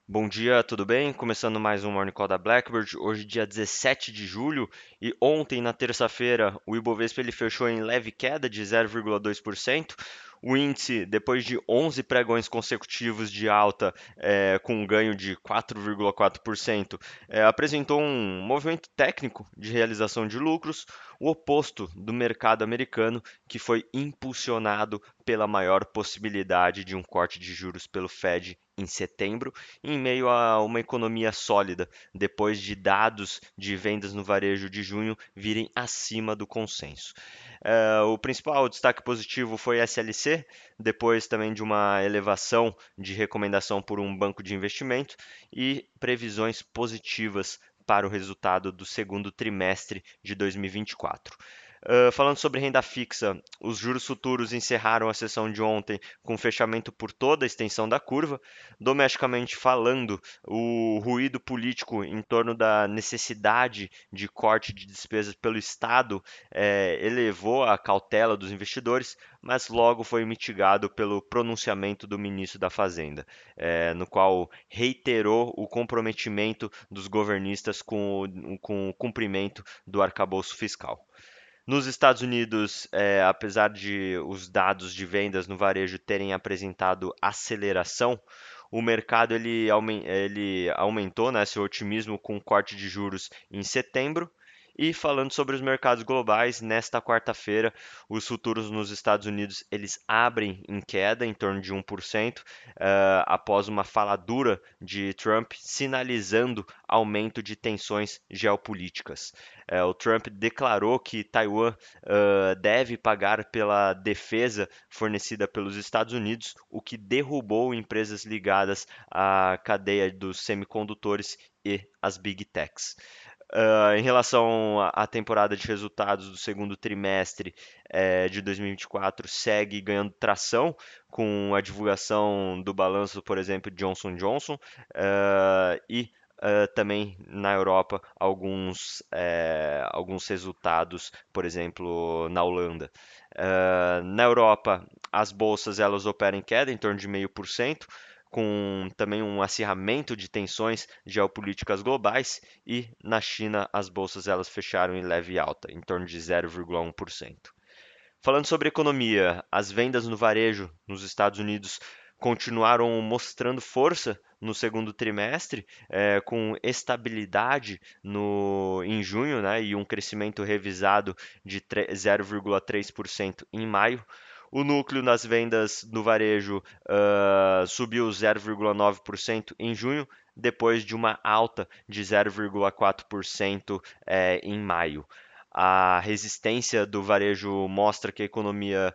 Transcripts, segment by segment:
Bom dia, tudo bem? Começando mais um Morning Call da Blackbird, hoje dia 17 de julho e ontem, na terça-feira, o Ibovespa ele fechou em leve queda de 0,2%. O índice, depois de 11 pregões consecutivos de alta, com um ganho de 4,4%, apresentou um movimento técnico de realização de lucros, o oposto do mercado americano, que foi impulsionado pela maior possibilidade de um corte de juros pelo Fed em setembro em meio a uma economia sólida, depois de dados de vendas no varejo de junho virem acima do consenso. O principal destaque positivo foi a SLC, depois também de uma elevação de recomendação por um banco de investimento e previsões positivas para o resultado do segundo trimestre de 2024. Falando sobre renda fixa, os juros futuros encerraram a sessão de ontem com fechamento por toda a extensão da curva. Domesticamente falando, o ruído político em torno da necessidade de corte de despesas pelo Estado elevou a cautela dos investidores, mas logo foi mitigado pelo pronunciamento do ministro da Fazenda, no qual reiterou o comprometimento dos governistas com o cumprimento do arcabouço fiscal. Nos Estados Unidos, apesar de os dados de vendas no varejo terem apresentado aceleração, o mercado ele aumentou, né, seu otimismo com o corte de juros em setembro. E falando sobre os mercados globais, nesta quarta-feira, os futuros nos Estados Unidos eles abrem em queda em torno de 1%, após uma fala dura de Trump sinalizando aumento de tensões geopolíticas. O Trump declarou que Taiwan deve pagar pela defesa fornecida pelos Estados Unidos, o que derrubou empresas ligadas à cadeia dos semicondutores e as Big Techs. Em relação à temporada de resultados do segundo trimestre de 2024, segue ganhando tração com a divulgação do balanço, por exemplo, de Johnson Johnson, e também na Europa alguns resultados, por exemplo, na Holanda. Na Europa, as bolsas elas operam em queda em torno de 0,5%, com também um acirramento de tensões geopolíticas globais, e na China as bolsas elas fecharam em leve alta, em torno de 0,1%. Falando sobre economia, as vendas no varejo nos Estados Unidos continuaram mostrando força no segundo trimestre, com estabilidade em junho, né, e um crescimento revisado de 0,3% em maio. O núcleo nas vendas no varejo subiu 0,9% em junho, depois de uma alta de 0,4% em maio. A resistência do varejo mostra que a economia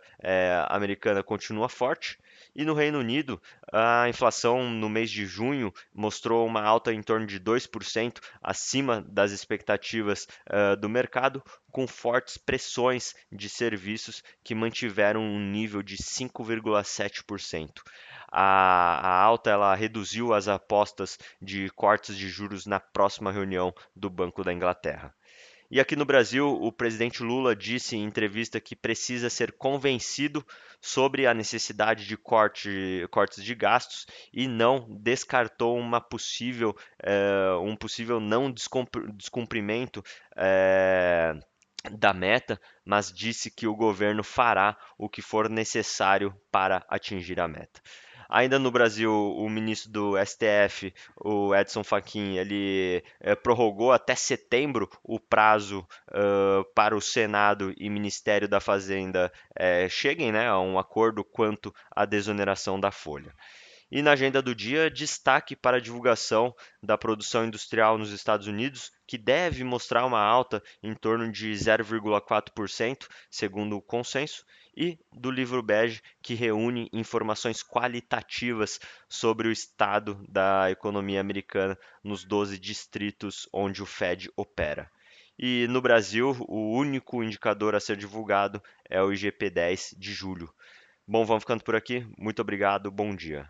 americana continua forte. E no Reino Unido, a inflação no mês de junho mostrou uma alta em torno de 2%, acima das expectativas do mercado, com fortes pressões de serviços que mantiveram um nível de 5,7%. A alta ela reduziu as apostas de cortes de juros na próxima reunião do Banco da Inglaterra. E aqui no Brasil, o presidente Lula disse em entrevista que precisa ser convencido sobre a necessidade de cortes de gastos e não descartou um possível não descumprimento da meta, mas disse que o governo fará o que for necessário para atingir a meta. Ainda no Brasil, o ministro do STF, o Edson Fachin, ele prorrogou até setembro o prazo para o Senado e Ministério da Fazenda cheguem, né, a um acordo quanto à desoneração da folha. E na agenda do dia, destaque para a divulgação da produção industrial nos Estados Unidos, que deve mostrar uma alta em torno de 0,4%, segundo o consenso, e do livro bege, que reúne informações qualitativas sobre o estado da economia americana nos 12 distritos onde o Fed opera. E no Brasil, o único indicador a ser divulgado é o IGP-10 de julho. Bom, vamos ficando por aqui. Muito obrigado, bom dia.